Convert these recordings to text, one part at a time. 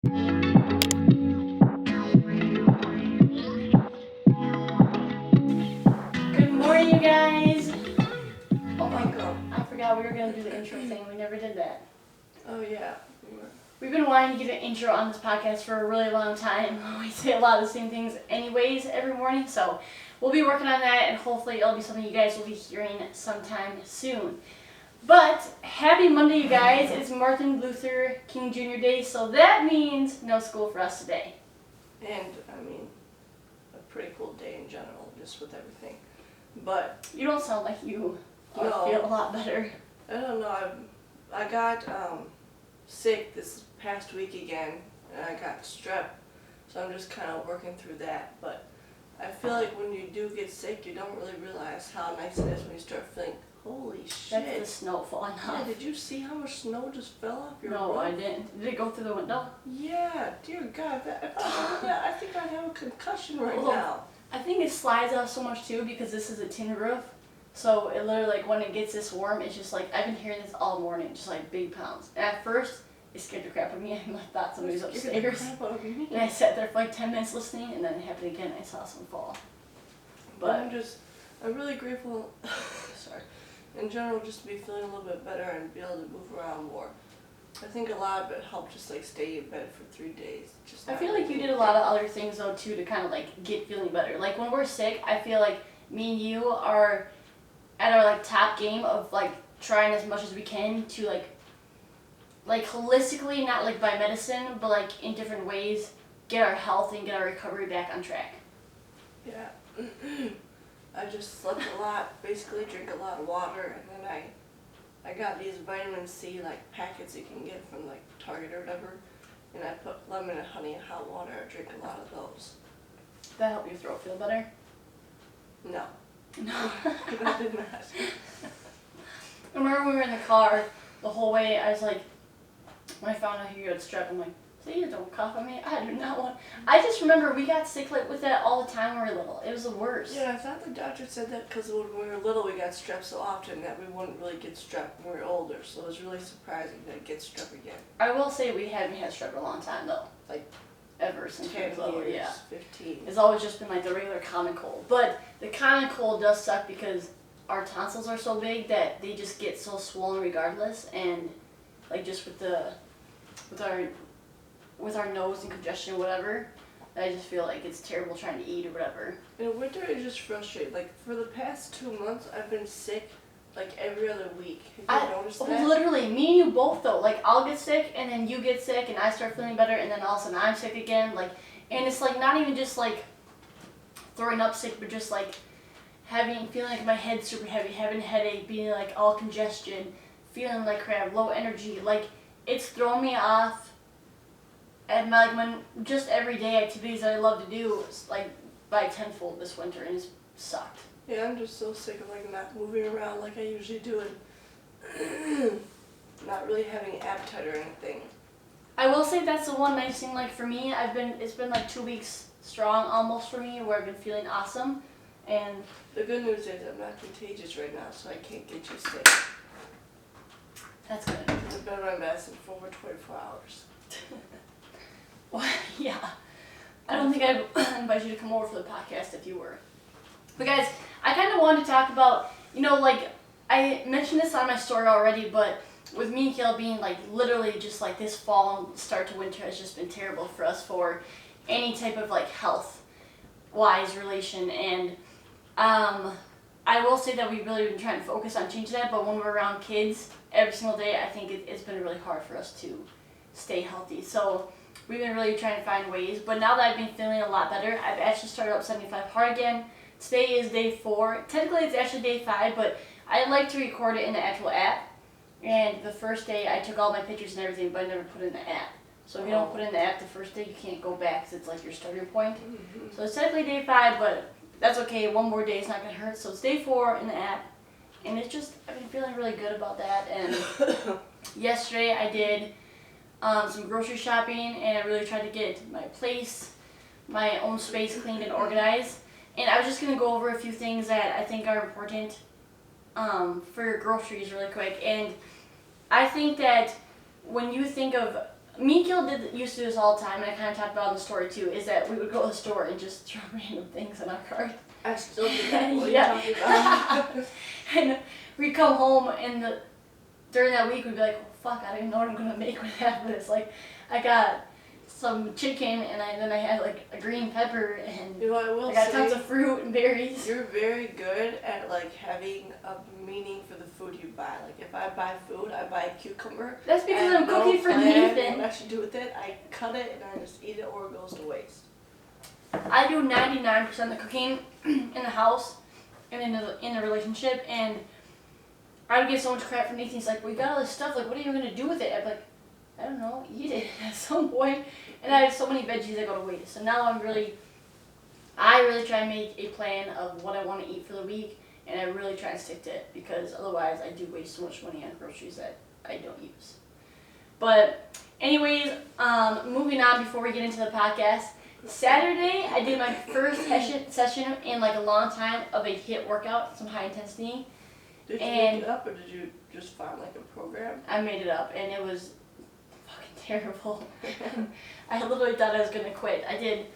Good morning, you guys. Oh my Welcome. god, I forgot we were gonna do the intro thing. We never did that. Oh yeah. We've been wanting to get an intro on this podcast for a really long time. We say a lot of the same things anyways every morning, so we'll be working on that and hopefully it'll be something you guys will be hearing sometime soon. But happy Monday, you guys. It's Martin Luther King Jr. Day, so that means no school for us today. And I mean, a pretty cool day in general, just with everything. But You don't sound like you No. feel a lot better. I don't know. I got sick this past week again, and I got strep. So I'm just kind of working through that. But I feel like when you do get sick, you don't really realize how nice it is when you start feeling, holy shit. That's the snow falling Yeah, off. did you see how much snow just fell off your No, roof? I didn't. Did it go through the window? Yeah, dear God, if I did that, I think I'd have a concussion right Oh. now. I think it slides off so much too because this is a tin roof. So it literally, like, when it gets this warm, it's just like, I've been hearing this all morning, just like big pounds. And at first, it scared the crap out of me. I thought somebody was upstairs. And I sat there for like 10 minutes listening, and then it happened again. I saw some fall. But I'm really grateful, sorry, in general, just to be feeling a little bit better and be able to move around more. I think a lot of it helped just like stay in bed for 3 days. I feel like you did a lot of other things though too to kind of like get feeling better. Like when we're sick, I feel like me and you are at our like top game of like trying as much as we can to like holistically, not like by medicine, but like in different ways, get our health and get our recovery back on track. Yeah. I just slept a lot, basically drink a lot of water, and then I got these vitamin C like packets you can get from like Target or whatever, and I put lemon and honey in hot water. I drink a lot of those. Did that help your throat feel better? No, No. that did not. I remember when we were in the car the whole way, I was like, when I found out you had strep, I'm like, please don't cough on me. I do not want. I just remember we got sick like with that all the time when we were little. It was the worst. Yeah, I thought the doctor said that because when we were little we got strep so often that we wouldn't really get strep when we were older, so it was really surprising that it gets strep again. I will say we haven't had strep in a long time though. Like Ever since we 10 were little, years, yeah. 15. It's always just been like the regular common cold. But the common cold does suck because our tonsils are so big that they just get so swollen regardless, and like just with our nose and congestion or whatever, I just feel like it's terrible trying to eat or whatever. In winter it's just frustrating. Like for the past 2 months I've been sick like every other week. Have you noticed that? Literally, me and you both though. Like I'll get sick and then you get sick and I start feeling better and then all of a sudden I'm sick again. Like, and it's like not even just like throwing up sick, but just like feeling like my head's super heavy, having a headache, being like all congestion, feeling like crap, low energy. Like it's thrown me off. And like when just everyday activities that I love to do, like by tenfold this winter, and it's sucked. Yeah, I'm just so sick of like not moving around like I usually do and not really having appetite or anything. I will say that's the one nice thing. Like for me, it's been like 2 weeks strong almost for me, where I've been feeling awesome, and The good news is I'm not contagious right now, so I can't get you sick. that's good. I've been on my medicine for over 24 hours. Well, yeah. I don't think I'd invite you to come over for the podcast if you were. But guys, I kind of wanted to talk about, like I mentioned this on my story already, but with me and Kale being like literally just like this fall and start to winter has just been terrible for us for any type of like health wise relation, and I will say that we've really been trying to focus on changing that, but when we're around kids every single day, I think it's been really hard for us to stay healthy. So we've been really trying to find ways, but now that I've been feeling a lot better, I've actually started up 75 hard again. Today is day 4. Technically it's actually day 5, but I like to record it in the actual app. And the first day I took all my pictures and everything, but I never put it in the app. So if you don't put it in the app the first day, you can't go back because it's like your starting point. Mm-hmm. So it's technically day 5, but that's okay. One more day is not going to hurt. So it's day 4 in the app. And it's just, I've been feeling really good about that. And yesterday I did some grocery shopping, and I really tried to get my place, my own space cleaned and organized. And I was just going to go over a few things that I think are important for your groceries really quick. And I think that when you think of me and Gil used to do this all the time, and I kind of talked about it in the story too, is that we would go to the store and just throw random things in our cart. I still do that. What Yeah. are you talking about? And we'd come home, and during that week, we'd be like, oh, fuck, I don't even know what I'm going to make with half of this. Like, I got some chicken, and then I had, like, a green pepper, and You know, I will I got say, tons of fruit and berries. you're very good at like having a meaning for the food you buy. Like if I buy food, I buy a cucumber. That's because I have I'm cooking for plan Nathan. What I should do with it? I cut it and I just eat it, or it goes to waste. I do 99% of the cooking in the house and in the relationship, and I would get so much crap from Nathan. He's like, "We got all this stuff. Like, what are you gonna do with it?" I'm like, "I don't know. Eat it at some point." And I have so many veggies that go to waste. So now I really try and make a plan of what I want to eat for the week, and I really try and stick to it, because otherwise I do waste so much money on groceries that I don't use. But anyways, moving on before we get into the podcast. Saturday, I did my first session in like a long time of a HIIT workout, some high intensity. Did you And- make it up, or did you just find like a program? I made it up, and it was fucking terrible. I literally thought I was gonna quit. I did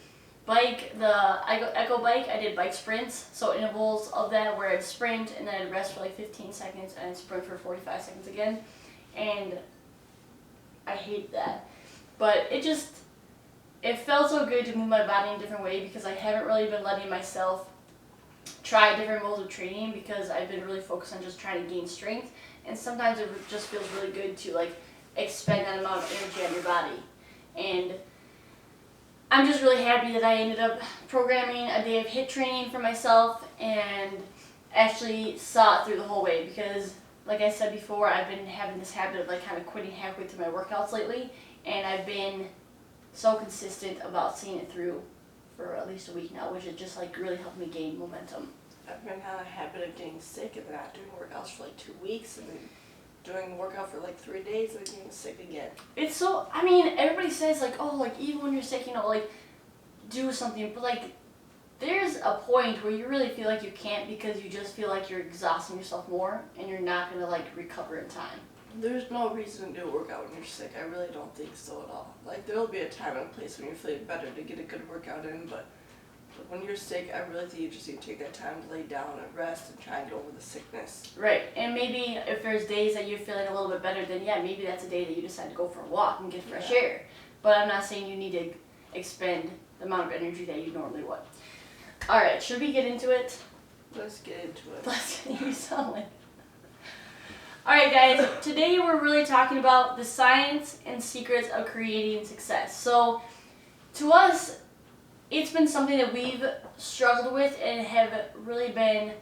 Echo bike. I did bike sprints, so intervals of that where I'd sprint and then I'd rest for like 15 seconds and I'd sprint for 45 seconds again, and I hate that. But it felt so good to move my body in a different way, because I haven't really been letting myself try different modes of training, because I've been really focused on just trying to gain strength, and sometimes it just feels really good to like expend that amount of energy on your body. And I'm just really happy that I ended up programming a day of HIIT training for myself and actually saw it through the whole way, because like I said before, I've been having this habit of like kind of quitting halfway through my workouts lately, and I've been so consistent about seeing it through for at least a week now, which has just like really helped me gain momentum. I've been had a habit of getting sick and then not doing workouts for like 2 weeks, and then doing a workout for like 3 days and then getting sick again. It's so, I mean, everybody says like, oh, like even when you're sick, like do something, but like there's a point where you really feel like you can't, because you just feel like you're exhausting yourself more and you're not gonna like recover in time. There's no reason to do a workout when you're sick. I really don't think so at all. Like there'll be a time and a place when you're feeling better to get a good workout in, but when you're sick, I really think you just need to take that time to lay down and rest and try and get over the sickness. Right, and maybe if there's days that you're feeling a little bit better, then yeah, maybe that's a day that you decide to go for a walk and get fresh air. But I'm not saying you need to expend the amount of energy that you normally would. Alright, should we get into it? Let's get into it. Let's you sound like. Alright guys, today we're really talking about the science and secrets of creating success. So to us, it's been something that we've struggled with and have really been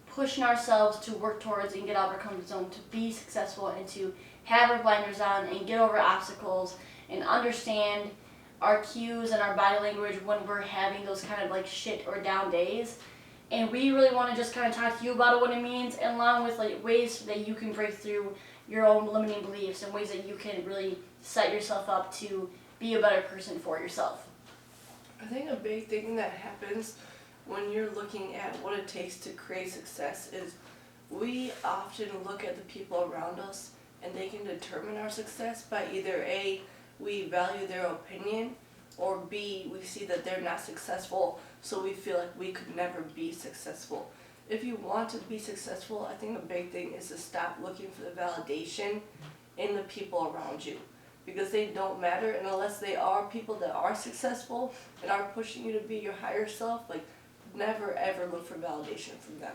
pushing ourselves to work towards and get out of our comfort zone to be successful and to have our blinders on and get over obstacles and understand our cues and our body language when we're having those kind of like shit or down days. And we really want to just kind of talk to you about it, what it means, and along with like ways that you can break through your own limiting beliefs and ways that you can really set yourself up to be a better person for yourself. I think a big thing that happens when you're looking at what it takes to create success is we often look at the people around us and they can determine our success by either A, we value their opinion, or B, we see that they're not successful, so we feel like we could never be successful. If you want to be successful, I think a big thing is to stop looking for the validation in the people around you, because they don't matter, and unless they are people that are successful and are pushing you to be your higher self, like never ever look for validation from them.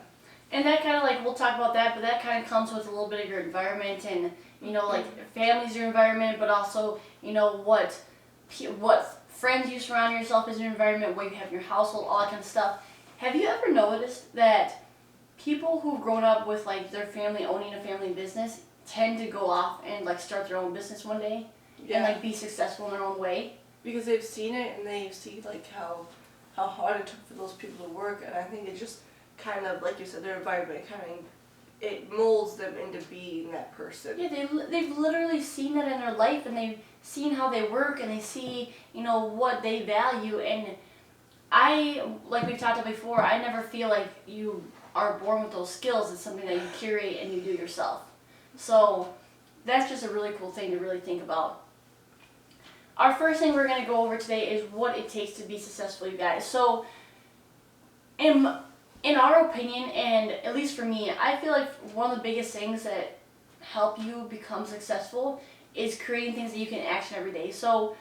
And that kind of like, we'll talk about that, but that kind of comes with a little bit of your environment and, like family's your environment, but also, what friends you surround yourself as your environment, what you have in your household, all that kind of stuff. Have you ever noticed that people who've grown up with like their family owning a family business tend to go off and like start their own business one day and like be successful in their own way? Because they've seen it and they see like how hard it took for those people to work, and I think it just kind of, like you said, their environment it molds them into being that person. Yeah, they've literally seen that in their life, and they've seen how they work, and they see, what they value. And like we've talked about before, I never feel like you are born with those skills. It's something that you curate and you do yourself. So that's just a really cool thing to really think about. our first thing we're going to go over today is what it takes to be successful, you guys. So, in our opinion, and at least for me, I feel like one of the biggest things that help you become successful is creating things that you can action every day. So,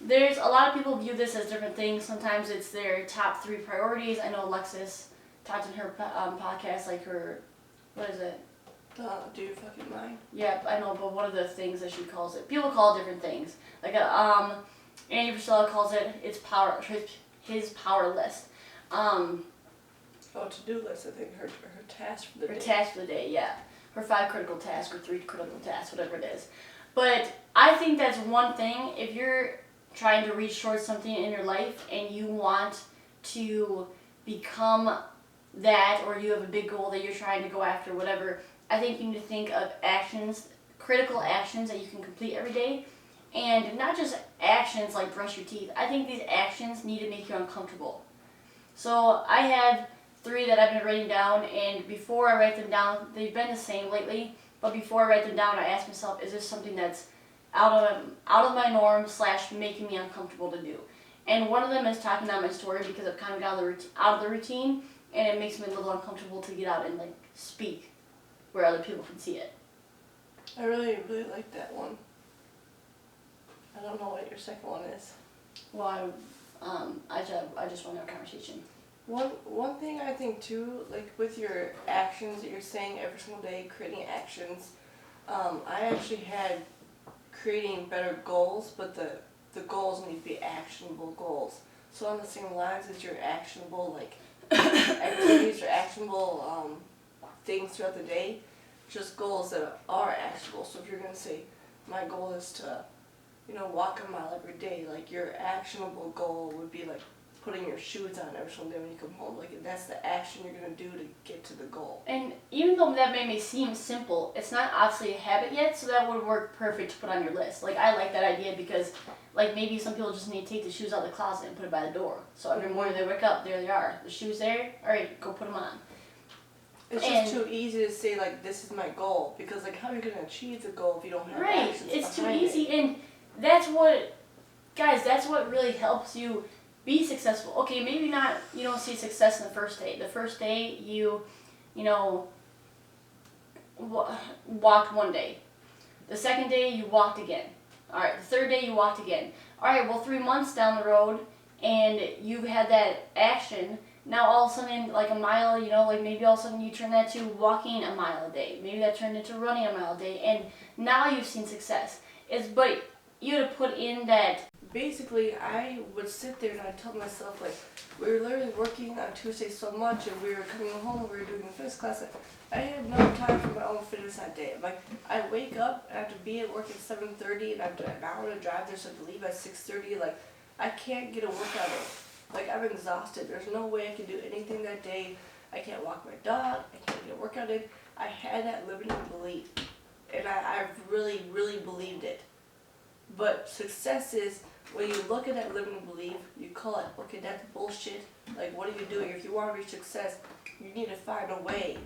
there's a lot of people view this as different things. Sometimes it's their top 3 priorities. I know Alexis talked in her podcast, like her, what is it? Do you fucking mind? Yeah, I know, but one of the things that she calls it, people call it different things. Like Andy Priscilla calls it his power list. To-do list. I think her task for the day. Her task for the day, yeah. Her 5 critical tasks or 3 critical tasks, whatever it is. But I think that's one thing. If you're trying to reach towards something in your life and you want to become that, or you have a big goal that you're trying to go after, whatever, I think you need to think of actions, critical actions that you can complete every day. And not just actions like brush your teeth. I think these actions need to make you uncomfortable. So I have 3 that I've been writing down, and before I write them down, they've been the same lately, but before I write them down, I ask myself, is this something that's out of my norm / making me uncomfortable to do? And one of them is talking down my story, because I've kind of got out of the routine, and it makes me a little uncomfortable to get out and like speak where other people can see it. I really like that one. I don't know what your second one is. Well, I just want to have a conversation. One thing I think too, like with your actions that you're saying every single day, creating actions, I actually had creating better goals, but the goals need to be actionable goals. So on the same lines as your actionable like activities or actionable things throughout the day, just goals that are actionable. So if you're gonna say, my goal is to, walk a mile every day, like your actionable goal would be like putting your shoes on every single day when you come home. Like that's the action you're gonna do to get to the goal. And even though that may seem simple, it's not obviously a habit yet, so that would work perfect to put on your list. Like I like that idea because like maybe some people just need to take the shoes out of the closet and put it by the door. So every morning they wake up, there they are. The shoes there, alright, go put them on. It's just too easy to say like this is my goal, because like how are you gonna achieve the goal if you don't have actions It's too behind easy, it? and that's what really helps you be successful. Okay, maybe not, you don't see success in the first day. The first day you walked one day. The second day you walked again. Alright, the third day you walked again. Alright, well 3 months down the road and you've had that action, now all of a sudden like a mile, like maybe all of a sudden you turn that to walking a mile a day. Maybe that turned into running a mile a day, and now you've seen success. But you had to put in that. Basically, I would sit there and I'd tell myself, like, we were literally working on Tuesday so much, and we were coming home, we were doing a fitness class. I had no time for my own fitness that day. Like, I wake up, I have to be at work at 7:30, and I have an hour to drive there, so I have to leave at 6:30. Like, I can't get a workout in. Like, I'm exhausted. There's no way I can do anything that day. I can't walk my dog. I can't get a workout in. I had that limiting belief, and I've really, really believed it. But success is, when you look at that limiting belief, you call it, okay, that's bullshit. Like, what are you doing? If you want to reach success, you need to find a way.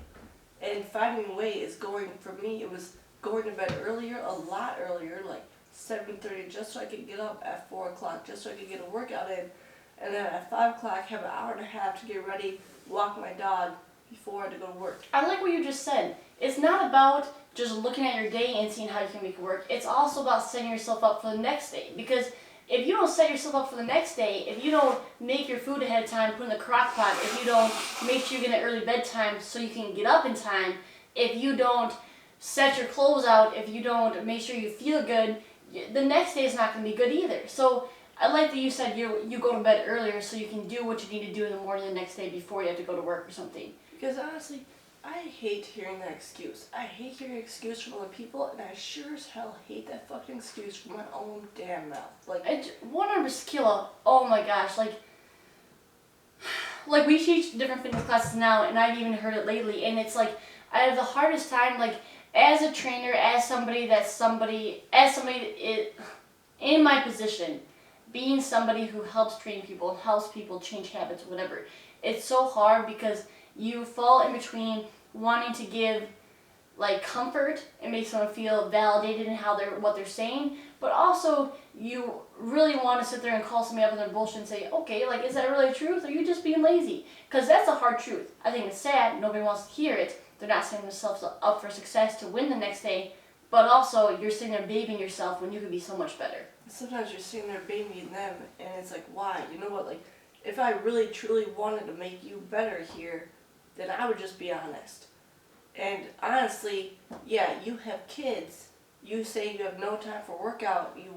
And finding a way is for me, it was going to bed earlier, a lot earlier, like 7:30, just so I could get up at 4 o'clock, just so I could get a workout in. And then at 5 o'clock, have an hour and a half to get ready, walk my dog before I had to go to work. I like what you just said. It's not about just looking at your day and seeing how you can make it work. It's also about setting yourself up for the next day. Because if you don't set yourself up for the next day, if you don't make your food ahead of time, put in the crock pot, if you don't make sure you get an early bedtime so you can get up in time, if you don't set your clothes out, if you don't make sure you feel good, the next day is not going to be good either. So I like that you said you go to bed earlier so you can do what you need to do in the morning the next day before you have to go to work or something. Because honestly, I hate hearing that excuse. I hate hearing excuse from other people, and I sure as hell hate that fucking excuse from my own damn mouth. Like, 100% kilo. Oh my gosh, like we teach different fitness classes now, and I've even heard it lately, and it's like I have the hardest time, like as a trainer, as somebody in my position, being somebody who helps train people, helps people change habits, whatever. It's so hard because you fall in between wanting to give like comfort and make someone feel validated in what they're saying, but also you really want to sit there and call somebody up on their bullshit and say, okay, like, is that really the truth, or are you just being lazy? Because that's a hard truth. I think it's sad, nobody wants to hear it. They're not setting themselves up for success to win the next day, but also you're sitting there babying yourself when you could be so much better. Sometimes you're sitting there babying them, and it's like, why? You know what? Like, if I really truly wanted to make you better here, then I would just be honest. And honestly, yeah, you have kids. You say you have no time for workout. You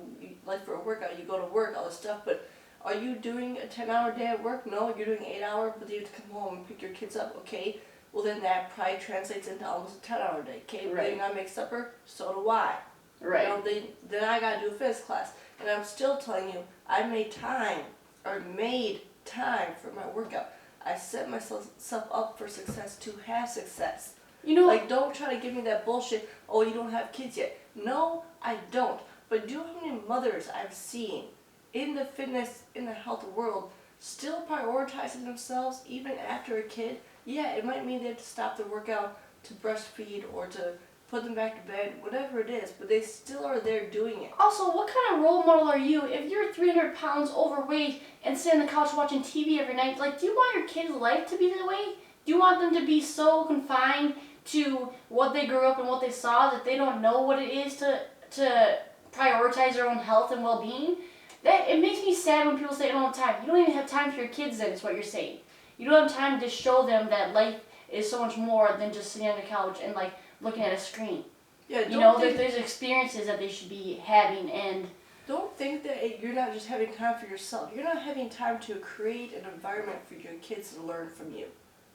like for a workout, you go to work, all this stuff. But are you doing a 10-hour day at work? No, you're doing 8 hour, but you have to come home and pick your kids up. Okay, well then that probably translates into almost a 10-hour day. Okay, Right. then I make supper. So do I. Right. You know, then I gotta do a fitness class, and I'm still telling you, I made time for my workout. I set myself up for success to have success. You know, Like, don't try to give me that bullshit. Oh, you don't have kids yet. No, I don't. But do you know how many mothers I've seen in the fitness, in the health world, still prioritizing themselves even after a kid? Yeah, it might mean they have to stop their workout to breastfeed or to put them back to bed, whatever it is, but they still are there doing it. also, what kind of role model are you if you're 300 pounds overweight and sit on the couch watching TV every night? Like, do you want your kids' life to be that way? Do you want them to be so confined to what they grew up and what they saw that they don't know what it is to prioritize their own health and well-being? That it makes me sad when people say, "I don't have time." You don't even have time for your kids. Then is what you're saying. You don't have time to show them that life is so much more than just sitting on the couch and like looking at a screen. Yeah, You know, there's experiences that they should be having, and don't think that you're not just having time for yourself. You're not having time to create an environment for your kids to learn from you.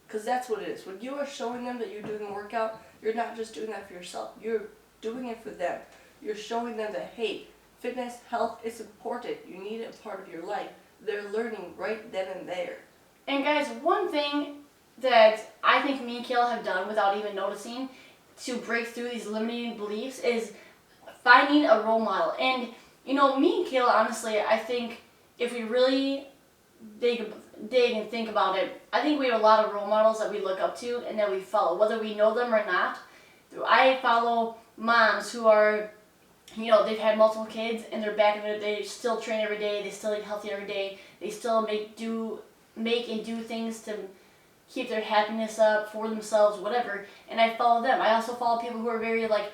Because that's what it is. When you are showing them that you're doing a workout, you're not just doing that for yourself. You're doing it for them. You're showing them that, hey, fitness, health is important. You need it a part of your life. They're learning right then and there. And guys, one thing that I think me and Kayla have done without even noticing to break through these limiting beliefs is finding a role model. And, you know, me and Kayla, honestly, I think if we really dig and think about it, I think we have a lot of role models that we look up to and that we follow, whether we know them or not. I follow moms who are, you know, they've had multiple kids and they're back in it. They still train every day. They still eat healthy every day. They still make and do things to keep their happiness up for themselves, whatever. And I follow them. I also follow people who are very like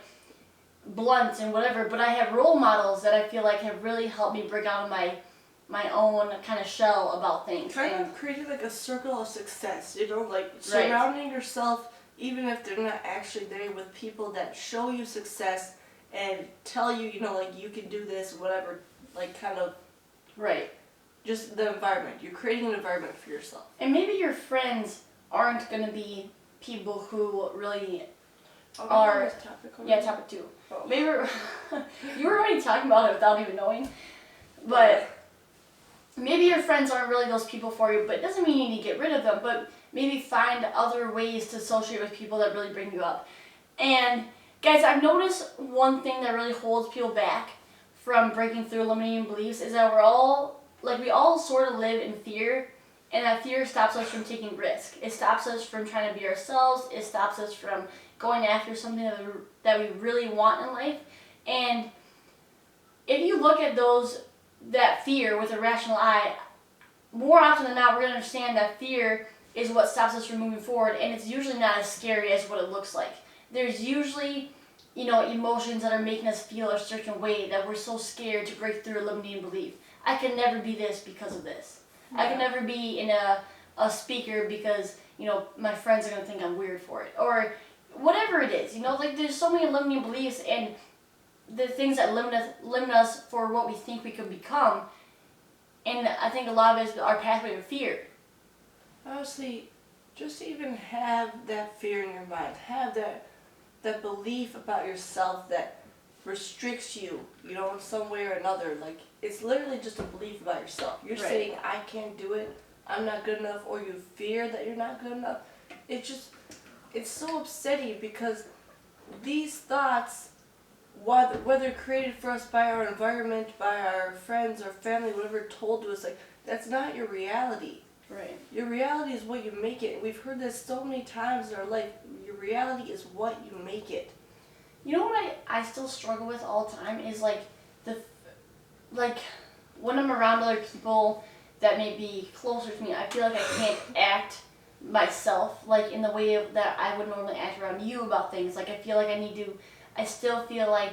blunt and whatever. But I have role models that I feel like have really helped me break out of my own kind of shell about things. Kind of creating like a circle of success, you know, like surrounding yourself, even if they're not actually there, with people that show you success and tell you, you know, like you can do this, whatever, like kind of Right. just the environment. You're creating an environment for yourself. And maybe your friends aren't going to be people who really are... This topic already? Yeah, topic 2. Oh. Maybe you were already talking about it without even knowing. But maybe your friends aren't really those people for you, but it doesn't mean you need to get rid of them, but maybe find other ways to associate with people that really bring you up. And guys, I've noticed one thing that really holds people back from breaking through limiting beliefs is that we all sort of live in fear, and that fear stops us from taking risk. It stops us from trying to be ourselves. It stops us from going after something that we really want in life. And if you look at that fear with a rational eye, more often than not, we're going to understand that fear is what stops us from moving forward, and it's usually not as scary as what it looks like. There's usually, you know, emotions that are making us feel a certain way that we're so scared to break through a limiting belief. I can never be this because of this. Yeah. I can never be in a speaker because, you know, my friends are going to think I'm weird for it. Or whatever it is, you know, like there's so many limiting beliefs and the things that limit us for what we think we could become. And I think a lot of it is our pathway of fear. Honestly, just even have that fear in your mind. Have that belief about yourself that restricts you, you know, in some way or another. Like, it's literally just a belief about yourself. You're saying, I can't do it, I'm not good enough, or you fear that you're not good enough. It's so upsetting because these thoughts, whether created for us by our environment, by our friends or family, whatever told to us, like, that's not your reality. Right. Your reality is what you make it. We've heard this so many times in our life. Your reality is what you make it. You know what I still struggle with all the time is like like when I'm around other people that may be closer to me, I feel like I can't act myself like in the way that I would normally act around you about things. Like I feel like I still feel like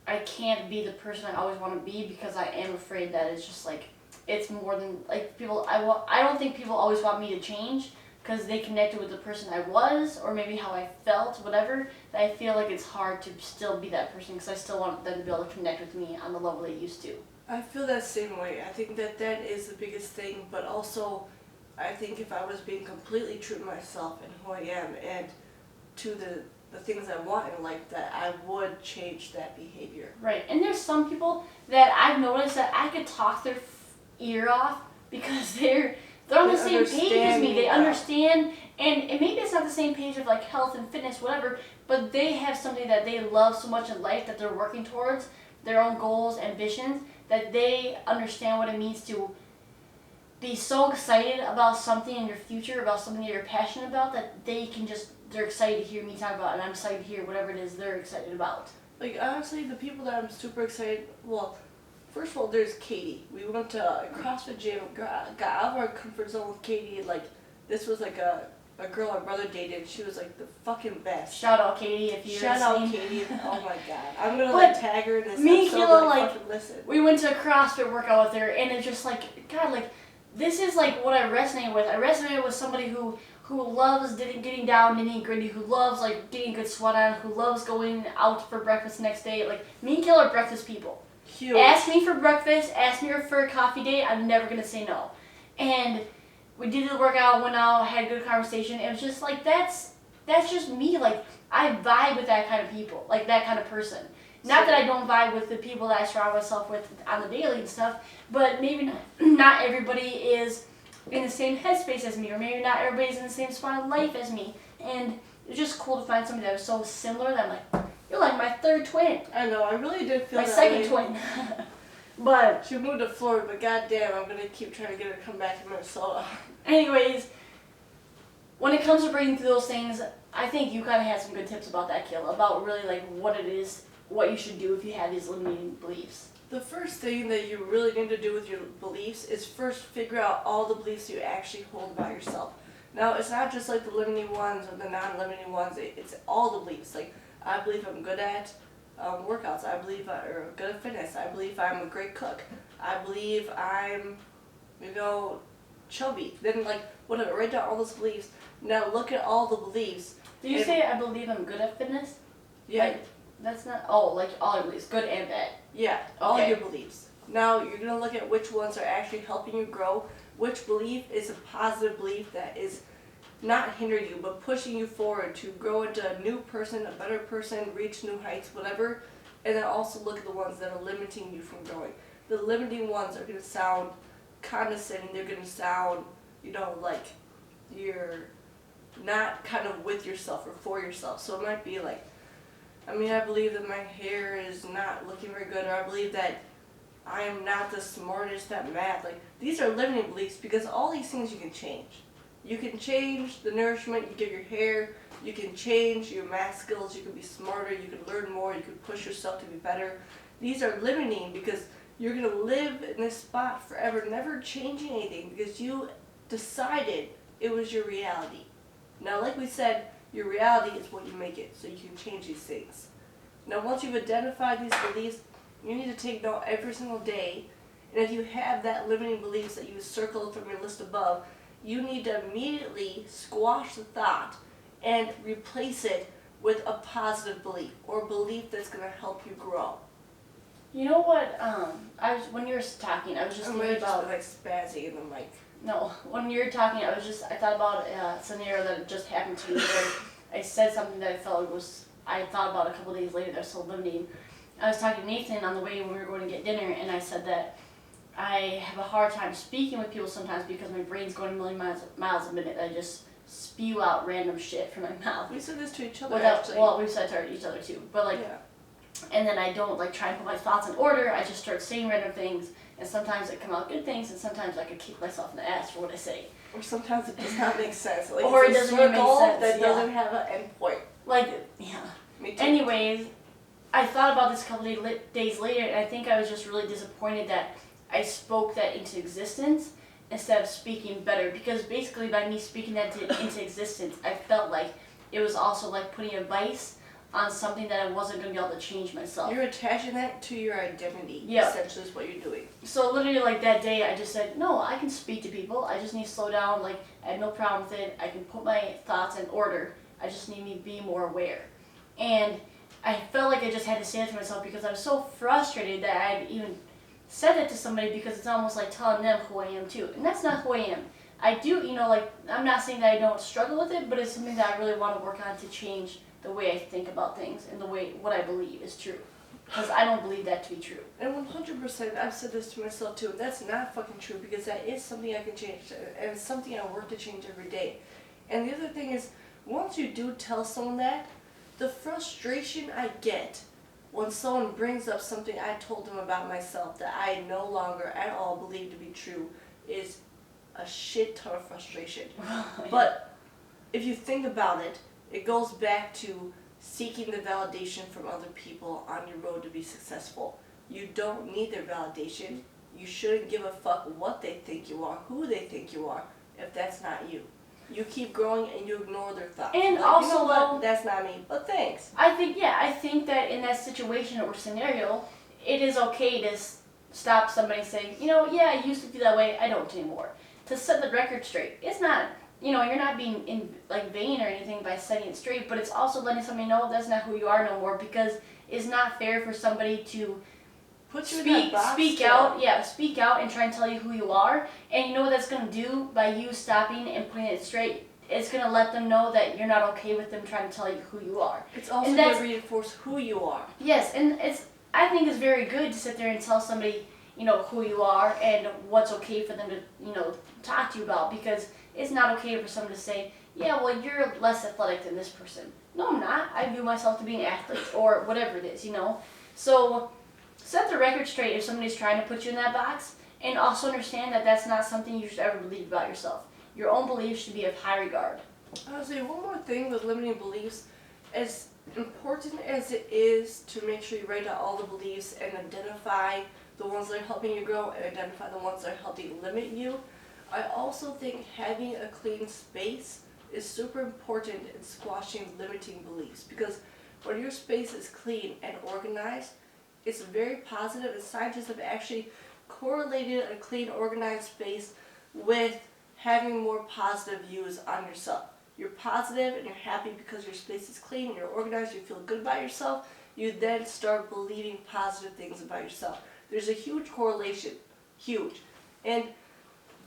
I can't be the person I always want to be because I am afraid that it's just like it's more than like people. I don't think people always want me to change because they connected with the person I was or maybe how I felt, whatever. That I feel like it's hard to still be that person because I still want them to be able to connect with me on the level they used to. I feel that same way. I think that is the biggest thing, but also I think if I was being completely true to myself and who I am and to the things I want in life, that I would change that behavior. Right, and there's some people that I've noticed that I could talk their ear off because they're on the same page as me. They understand, and maybe it's not the same page of like health and fitness, whatever, but they have something that they love so much in life that they're working towards, their own goals, ambitions, that they understand what it means to be so excited about something in your future, about something that you're passionate about, that they're excited to hear me talk about it, and I'm excited to hear whatever it is they're excited about. Like, honestly, the people that I'm super excited, well, first of all, there's Katie. We went to a CrossFit gym, got out of our comfort zone with Katie, and, like, this was, like, a girl my brother dated. She was, like, the fucking best. Shout out Katie if you're Shout out listening. Katie. Oh, my God. I'm gonna, like, tag her in this me and episode, Kayla, like, like, fucking listen. we went to a CrossFit workout with her, and it's just, like, God, like, this is, like, what I resonate with. I resonate with somebody who loves getting down, nitty gritty, who loves like getting good sweat on, who loves going out for breakfast the next day. Like me and Kayla are breakfast people. Huge. Ask me for breakfast, ask me for a coffee date, I'm never gonna say no. And we did the workout, went out, had a good conversation. It was just like that's just me. Like I vibe with that kind of people, like that kind of person. Not that I don't vibe with the people that I surround myself with on the daily and stuff, but maybe not everybody is in the same headspace as me, or maybe not everybody's in the same spot in life as me. And it's just cool to find somebody that was so similar that I'm like, you're like my third twin. I know, I really did feel my that second way. twin. But She moved to Florida, but goddamn, I'm gonna keep trying to get her to come back to Minnesota. anyways, when it comes to breathing through those things, I think you kind of had some good tips about that, Kayla, about really like what it is, what you should do if you have these limiting beliefs. The first thing that you really need to do with your beliefs is first figure out all the beliefs you actually hold about yourself. Now, it's not just like the limiting ones or the non-limiting ones, it's all the beliefs. Like, I believe I'm good at workouts, I believe I'm good at fitness, I believe I'm a great cook, I believe I'm, chubby. Then, like, whatever, write down all those beliefs. Now, look at all the beliefs. Did you say I believe I'm good at fitness? Yeah. Like, that's not, like all your beliefs, good and bad. Yeah, all Okay. your beliefs. Now you're going to look at which ones are actually helping you grow, which belief is a positive belief that is not hindering you, but pushing you forward to grow into a new person, a better person, reach new heights, whatever. And then also look at the ones that are limiting you from growing. The limiting ones are going to sound condescending, they're going to sound, like you're not kind of with yourself or for yourself. So it might be like, I believe that my hair is not looking very good, or I believe that I am not the smartest at math. Like, these are limiting beliefs because all these things you can change. You can change the nourishment you give your hair, you can change your math skills, you can be smarter, you can learn more, you can push yourself to be better. These are limiting because you're going to live in this spot forever, never changing anything because you decided it was your reality. Now, like we said, your reality is what you make it, so you can change these things. Now, once you've identified these beliefs, you need to take note every single day. And if you have that limiting beliefs that you circled from your list above, you need to immediately squash the thought and replace it with a positive belief or belief that's going to help you grow. You know what? When you were talking, I was just I'm thinking about. like spazzing in the mic. No, when you were talking, I thought about a scenario that just happened to me where I said something that I felt I thought about a couple days later that was so limiting. I was talking to Nathan on the way when we were going to get dinner, and I said that I have a hard time speaking with people sometimes because my brain's going a million miles a minute. I just spew out random shit from my mouth. We said this to each other, actually. Well, we've said to each other too, but like, yeah. And then I don't like try and put my thoughts in order. I just start saying random things, and sometimes it come out good things, and sometimes I could kick myself in the ass for what I say. Or sometimes it does not make sense. Like, Or it's it doesn't a even make circle sense, that yeah. doesn't have an end point. Like, yeah. Me too. Anyways, I thought about this a couple days later, and I think I was just really disappointed that I spoke that into existence instead of speaking better. Because basically, by me speaking that into existence, I felt like it was also like putting a vice on something that I wasn't going to be able to change myself. You're attaching that to your identity. Yeah. Essentially, is what you're doing. So literally, like that day, I just said, no, I can speak to people. I just need to slow down. Like, I have no problem with it. I can put my thoughts in order. I just need to be more aware. And I felt like I just had to say that to myself because I was so frustrated that I had even said it to somebody, because it's almost like telling them who I am too. And that's not who I am. I do, like, I'm not saying that I don't struggle with it, but it's something that I really want to work on to change the way I think about things and the way what I believe is true. Because I don't believe that to be true. And 100%, I've said this to myself too. That's not fucking true, because that is something I can change, and it's something I work to change every day. And the other thing is, once you do tell someone that, the frustration I get when someone brings up something I told them about myself that I no longer at all believe to be true is a shit ton of frustration. But if you think about it, it goes back to seeking the validation from other people on your road to be successful. You don't need their validation. You shouldn't give a fuck what they think you are, who they think you are, if that's not you. You keep growing and you ignore their thoughts. And like, also, you know what? That's not me, but thanks. I think that in that situation or scenario, it is okay to stop somebody saying, yeah, I used to feel that way, I don't anymore. To set the record straight. It's not, you're not being vain or anything by setting it straight, but it's also letting somebody know that's not who you are no more, because it's not fair for somebody to Put you in that box speak out and try and tell you who you are. And you know what that's going to do by you stopping and putting it straight? It's going to let them know that you're not okay with them trying to tell you who you are. It's also going to reinforce who you are. Yes, and I think it's very good to sit there and tell somebody, who you are and what's okay for them to, talk to you about, because it's not okay for someone to say, yeah, well, you're less athletic than this person. No, I'm not. I view myself to be an athlete or whatever it is, So set the record straight if somebody's trying to put you in that box, and also understand that that's not something you should ever believe about yourself. Your own beliefs should be of high regard. I'll say one more thing with limiting beliefs. As important as it is to make sure you write out all the beliefs and identify the ones that are helping you grow and identify the ones that are helping limit you, I also think having a clean space is super important in squashing limiting beliefs, because when your space is clean and organized, it's very positive, and scientists have actually correlated a clean, organized space with having more positive views on yourself. You're positive and you're happy because your space is clean and you're organized, you feel good about yourself, you then start believing positive things about yourself. There's a huge correlation. Huge. And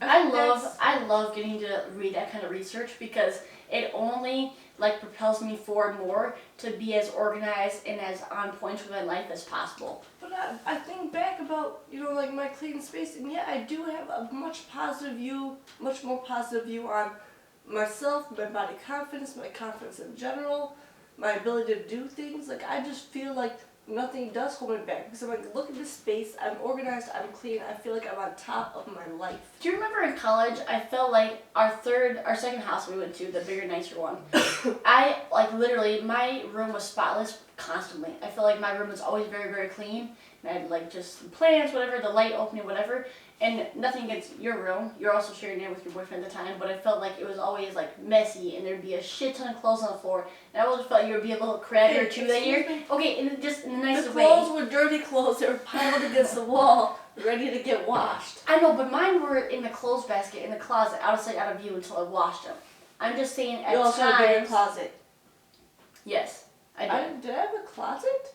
I love getting to read that kind of research, because it only propels me forward more to be as organized and as on point with my life as possible. But I think back about, my clean space, and yeah, I do have a much more positive view on myself, my body confidence, my confidence in general, my ability to do things. I just feel like nothing does hold me back, because I'm look at this space, I'm organized, I'm clean, I feel like I'm on top of my life. Do you remember in college, I felt like our second house we went to, the bigger, nicer one, I, literally, my room was spotless constantly. I felt like my room was always very, very clean, and I had, just some plants, whatever, the light opening, whatever, and nothing against your room. You're also sharing it with your boyfriend at the time, but I felt like it was always, messy, and there'd be a shit ton of clothes on the floor, and I always felt you would be a little crabby or two that year. Okay, just in the nicest way. The clothes were dirty clothes, they were piled against the wall, ready to get washed. I know, but mine were in the clothes basket in the closet, out of sight, out of view, until I washed them. I'm just saying, at times... You also have a bigger closet. Yes, I did. Did I have a closet?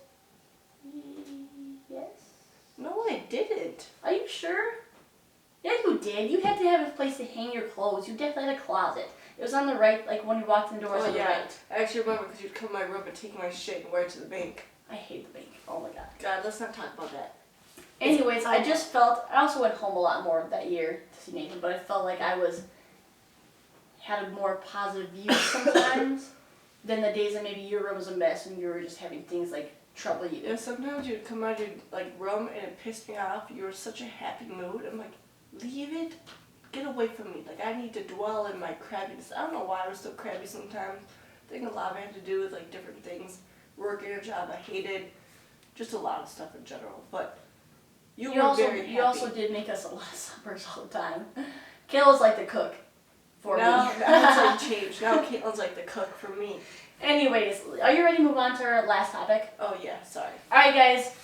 Yes. No, I didn't. Are you sure? Yeah, you did. You had to have a place to hang your clothes. You definitely had a closet. It was on the right, when you walked in the doors on the right. I actually remember, because you'd come to my room and take my shit and wear it to the bank. I hate the bank. Oh my god. God, let's not talk about that. Anyways, I just felt, I also went home a lot more that year to see Nathan, but I felt like I had a more positive view sometimes than the days that maybe your room was a mess and you were just having things trouble you. Yeah, sometimes you'd come out of your room and it pissed me off. You were in such a happy mood. I'm like, leave it. Get away from me. I need to dwell in my crabbiness. I don't know why I was so crabby sometimes. I think a lot of it had to do with different things. Working a job I hated, just a lot of stuff in general. But you You were also very happy. you also did make us a lot of suppers all the time. Kayla's like the cook for now, me. Now it's like changed. Now Caitlin's like the cook for me. Anyways, are you ready to move on to our last topic? Oh yeah, sorry. Alright guys,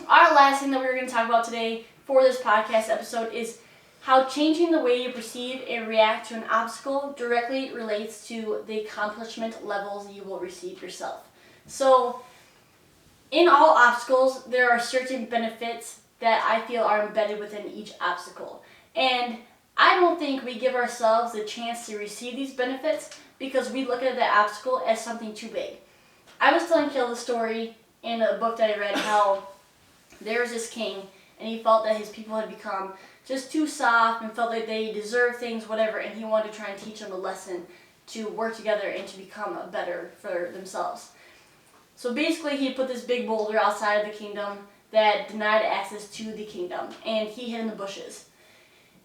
our last thing that we're going to talk about today for this podcast episode is how changing the way you perceive and react to an obstacle directly relates to the accomplishment levels you will receive yourself. So, in all obstacles, there are certain benefits that I feel are embedded within each obstacle. And I don't think we give ourselves the chance to receive these benefits because we look at the obstacle as something too big. I was telling Kill the story in a book that I read how there was this king and he felt that his people had become just too soft and felt like they deserved things, whatever, and he wanted to try and teach them a lesson to work together and to become better for themselves. So basically he put this big boulder outside of the kingdom that denied access to the kingdom, and he hid in the bushes.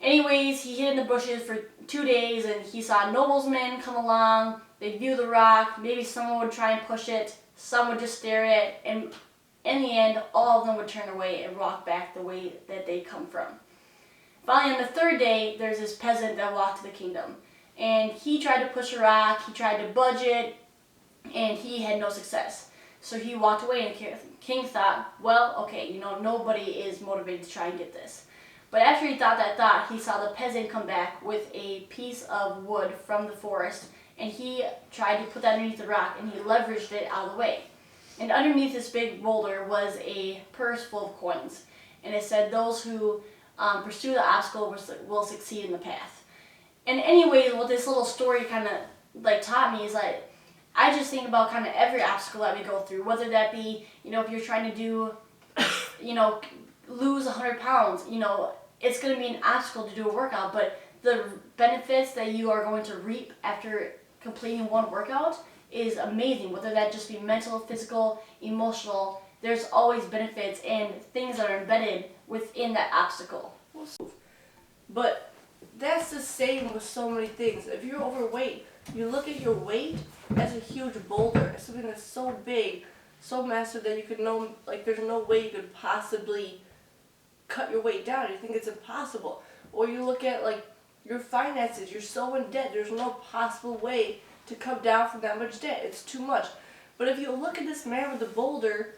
Anyways, he hid in the bushes for 2 days and he saw noblesmen come along, they'd view the rock, maybe someone would try and push it, some would just stare at it, and in the end, all of them would turn away and walk back the way that they'd come from. Finally, on the 3rd day, there's this peasant that walked to the kingdom, and he tried to push a rock, he tried to budge it, and he had no success. So he walked away and the king thought, well, okay, nobody is motivated to try and get this. But after he thought that thought, he saw the peasant come back with a piece of wood from the forest, and he tried to put that underneath the rock, and he leveraged it out of the way. And underneath this big boulder was a purse full of coins, and it said those who pursue the obstacle will succeed in the path. And anyways, what this little story kind of taught me is like, I just think about kind of every obstacle that we go through, whether that be, if you're trying to do, lose 100 pounds, it's going to be an obstacle to do a workout, but the benefits that you are going to reap after completing one workout is amazing, whether that just be mental, physical, emotional. There's always benefits and things that are embedded within that obstacle. But that's the same with so many things. If you're overweight, you look at your weight as a huge boulder, as something that's so big, so massive that you could there's no way you could possibly cut your weight down. You think it's impossible. Or you look at your finances, you're so in debt, there's no possible way to come down from that much debt. It's too much. But if you look at this man with the boulder,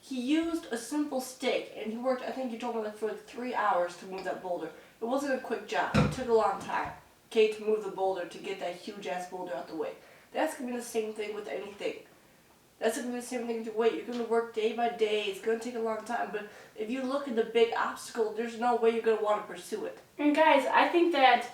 he used a simple stick and he worked, I think you told me for 3 hours to move that boulder. It wasn't a quick job. It took a long time, to move the boulder, to get that huge ass boulder out the way. That's going to be the same thing with anything. That's going to be the same thing with your weight. You're going to work day by day. It's going to take a long time. But if you look at the big obstacle, there's no way you're going to want to pursue it. And guys, I think that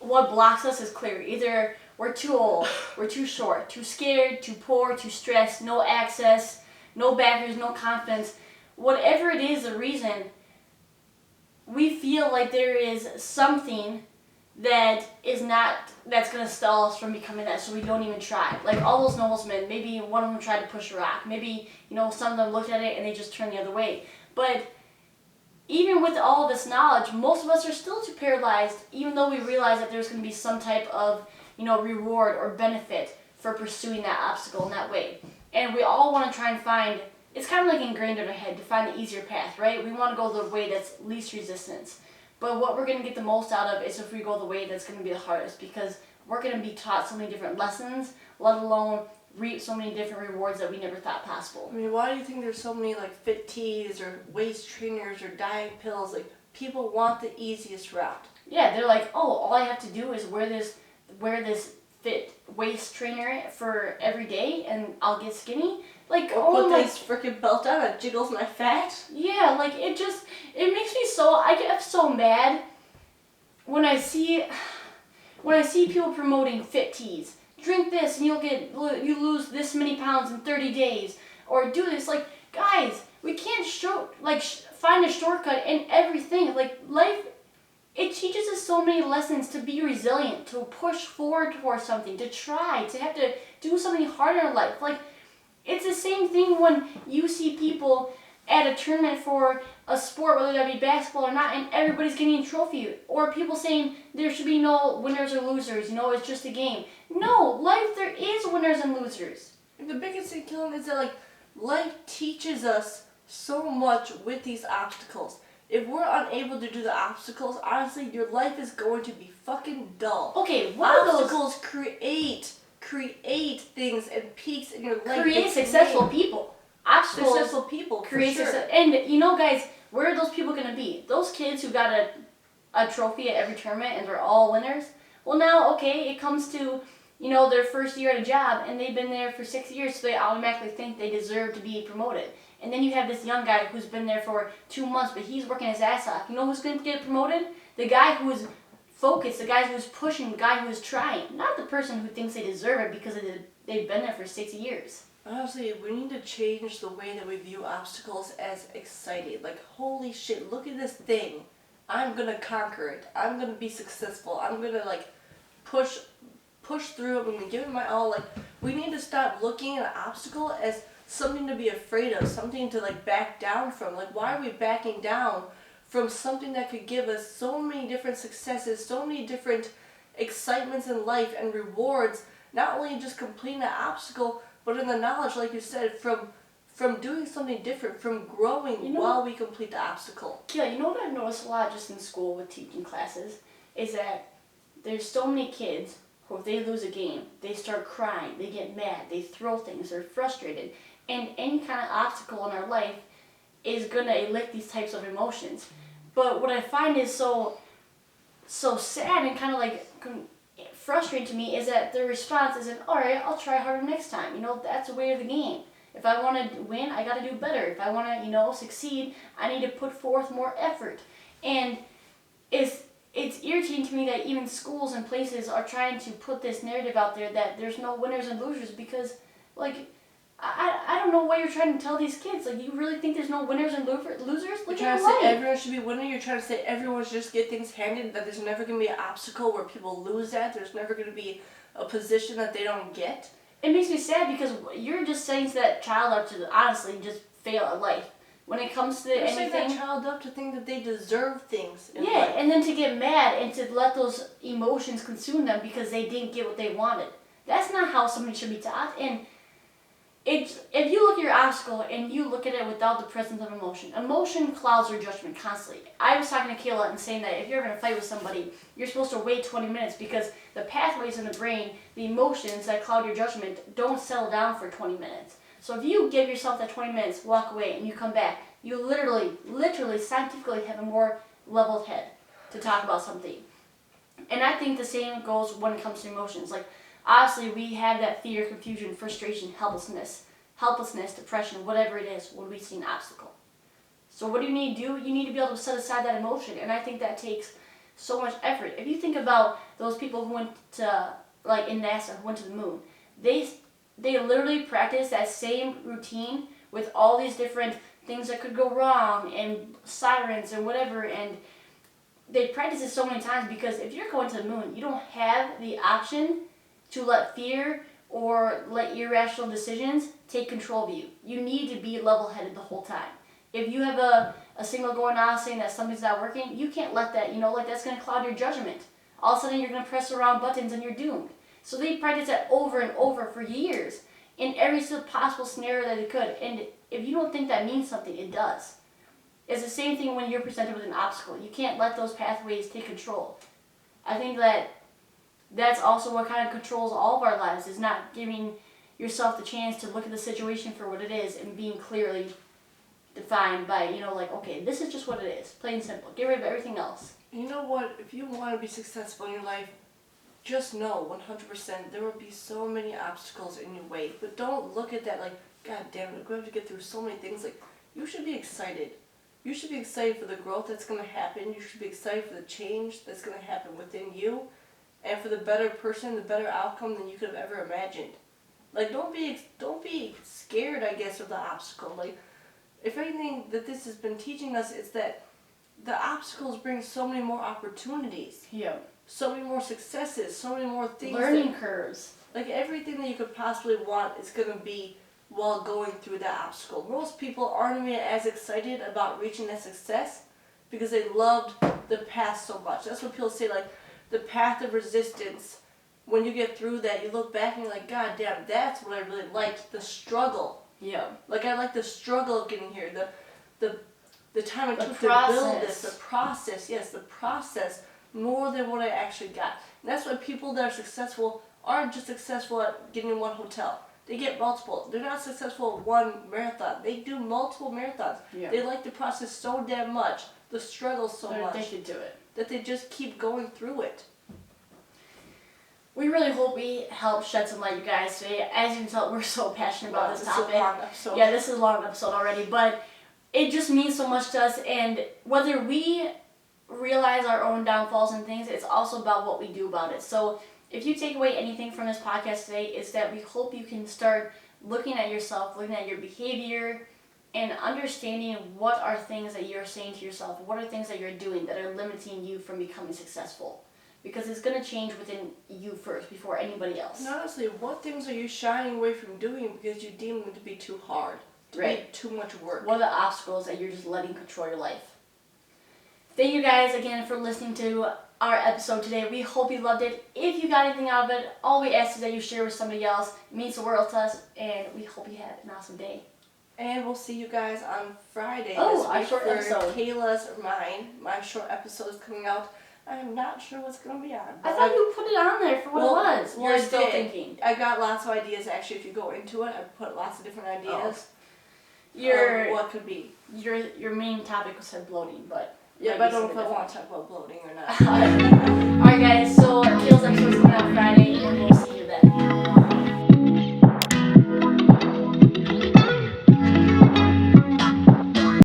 what blocks us is clear. Either we're too old, we're too short, too scared, too poor, too stressed, no access, no backers, no confidence. Whatever it is, the reason, we feel like there is something that's going to stall us from becoming that, so we don't even try. Like all those noblesmen, maybe one of them tried to push a rock. Maybe, some of them looked at it and they just turned the other way. But even with all of this knowledge, most of us are still too paralyzed, even though we realize that there's going to be some type of, reward or benefit for pursuing that obstacle in that way. And we all want to try and find, it's kind of like ingrained in our head to find the easier path, right? We want to go the way that's least resistance. But what we're going to get the most out of is if we go the way that's going to be the hardest, because we're going to be taught so many different lessons, let alone reap so many different rewards that we never thought possible. I mean, why do you think there's so many fit teas or waist trainers or diet pills? People want the easiest route. Yeah, they're like, oh, all I have to do is wear this fit waist trainer for every day and I'll get skinny. Or put this freaking belt on that jiggles my fat. Yeah, it makes me I get so mad when I see people promoting fit teas. Drink this and you lose this many pounds in 30 days. Or do this. Guys, we can't find a shortcut in everything. Life, it teaches us so many lessons to be resilient, to push forward towards something, to try, to have to do something hard in our life. It's the same thing when you see people at a tournament for a sport, whether that be basketball or not, and everybody's getting a trophy. Or people saying there should be no winners or losers, it's just a game. No, life, there is winners and losers. And the biggest thing killing is that, life teaches us so much with these obstacles. If we're unable to do the obstacles, honestly, your life is going to be fucking dull. Okay, what are those? Obstacles create things and peaks in your life. Create successful people. Obstacles Successful people, create for sure. success. And you know, guys, where are those people gonna be? Those kids who got a trophy at every tournament and they're all winners. Well, now, okay, it comes to, you know, their first year at a job and they've been there for 6 years, so they automatically think they deserve to be promoted. And then you have this young guy who's been there for 2 months, but he's working his ass off. You know who's going to get promoted? The guy who is focused, the guy who is pushing, the guy who is trying. Not the person who thinks they deserve it because they've been there for 6 years. Honestly, we need to change the way that we view obstacles as exciting. Like, holy shit, look at this thing. I'm going to conquer it. I'm going to be successful. I'm going to, like, push through it. I'm going to give it my all. Like, we need to stop looking at an obstacle as something to be afraid of, something to like back down from. Like, why are we backing down from something that could give us so many different successes, so many different excitements in life and rewards, not only just completing that obstacle, but in the knowledge, like you said, from doing something different, from growing while we complete the obstacle. Yeah, you know what I've noticed a lot just in school with teaching classes is that there's so many kids who, if they lose a game, they start crying, they get mad, they throw things, they're frustrated. And any kind of obstacle in our life is gonna elicit these types of emotions. But what I find is so sad and kind of like frustrating to me is that their response isn't, all right, I'll try harder next time. You know, that's the way of the game. If I want to win, I got to do better. If I want to, you know, succeed, I need to put forth more effort. And it's irritating to me that even schools and places are trying to put this narrative out there that there's no winners and losers because, like, I don't know why you're trying to tell these kids. Like, you really think there's no winners and losers? Look You're at trying to life. say everyone should be winning? You're trying to say everyone should just get things handed, that there's never going to be an obstacle where people lose at? There's never going to be a position that they don't get? It makes me sad because you're just saying to that child up to honestly just fail at life. When it comes to You're anything, setting that child up to think that they deserve things in yeah, life. and then to get mad and to let those emotions consume them because they didn't get what they wanted. That's not how somebody should be taught. And if you look at your obstacle and you look at it without the presence of emotion, emotion clouds your judgment constantly. I was talking to Kayla and saying that if you're going to fight with somebody, you're supposed to wait 20 minutes because the pathways in the brain, the emotions that cloud your judgment, don't settle down for 20 minutes. So if you give yourself that 20 minutes, walk away, and you come back, you literally, scientifically have a more leveled head to talk about something. And I think the same goes when it comes to emotions. Like, obviously, we have that fear, confusion, frustration, helplessness, depression, whatever it is, when we see an obstacle. So what do you need to do? You need to be able to set aside that emotion, and I think that takes so much effort. If you think about those people who went to, like in NASA, who went to the moon, they literally practice that same routine with all these different things that could go wrong and sirens and whatever, and they practice it so many times because if you're going to the moon, you don't have the option to let fear or let irrational decisions take control of you. You need to be level-headed the whole time. If you have a signal going on saying that something's not working, you can't let that, that's going to cloud your judgment. All of a sudden you're going to press the wrong buttons and you're doomed. So they practice that over and over for years in every possible scenario that they could. And if you don't think that means something, it does. It's the same thing when you're presented with an obstacle. You can't let those pathways take control. I think that's also what kind of controls all of our lives, is not giving yourself the chance to look at the situation for what it is and being clearly defined by, okay, this is just what it is, plain and simple. Get rid of everything else. You know what? If you want to be successful in your life, just know 100% there will be so many obstacles in your way. But don't look at that like, God damn it, we have to get through so many things. Like, you should be excited. You should be excited for the growth that's going to happen. You should be excited for the change that's going to happen within you, and for the better person, the better outcome than you could have ever imagined. Like, don't be scared, I guess, of the obstacle. Like, if anything that this has been teaching us is that the obstacles bring so many more opportunities. Yeah. So many more successes, so many more things. Learning curves. Like, everything that you could possibly want is going to be while going through that obstacle. Most people aren't even as excited about reaching that success because they loved the path so much. That's what people say, like, the path of resistance. When you get through that, you look back and you're like, God damn, that's what I really liked, the struggle. Yeah. Like I like the struggle of getting here, the time it The took to build process. this, the process, yes, the process, more than what I actually got. And that's why people that are successful aren't just successful at getting one hotel. They get multiple. They're not successful at one marathon. They do multiple marathons. Yeah. They like the process so damn much, the struggle so They're much, addicted to it. that they just keep going through it. We really hope we helped shed some light, you guys, today. As you can tell, we're so passionate about this topic. A long episode. Yeah, this is a long episode already, but it just means so much to us. And whether we realize our own downfalls and things, it's also about what we do about it. So if you take away anything from this podcast today, it's that we hope you can start looking at yourself, looking at your behavior, and understanding what are things that you're saying to yourself, what are things that you're doing that are limiting you from becoming successful. Because it's going to change within you first before anybody else. And honestly, what things are you shying away from doing because you deem them to be too hard, to be too much work? What are the obstacles that you're just letting control your life? Thank you guys again for listening to our episode today. We hope you loved it. If you got anything out of it, all we ask is that you share with somebody else. It means the world to us, and we hope you have an awesome day. And we'll see you guys on Friday. Oh, this our week short for episode. Kayla's or mine. My short episode is coming out. I'm not sure what's going to be on. I thought you put it on there for what it was. Well, You're I still did. thinking. I got lots of ideas actually. If you go into it, I put lots of different ideas. What could be. Your main topic was said bloating, but Yeah, might but I be don't know if something I want to talk about bloating or not. different.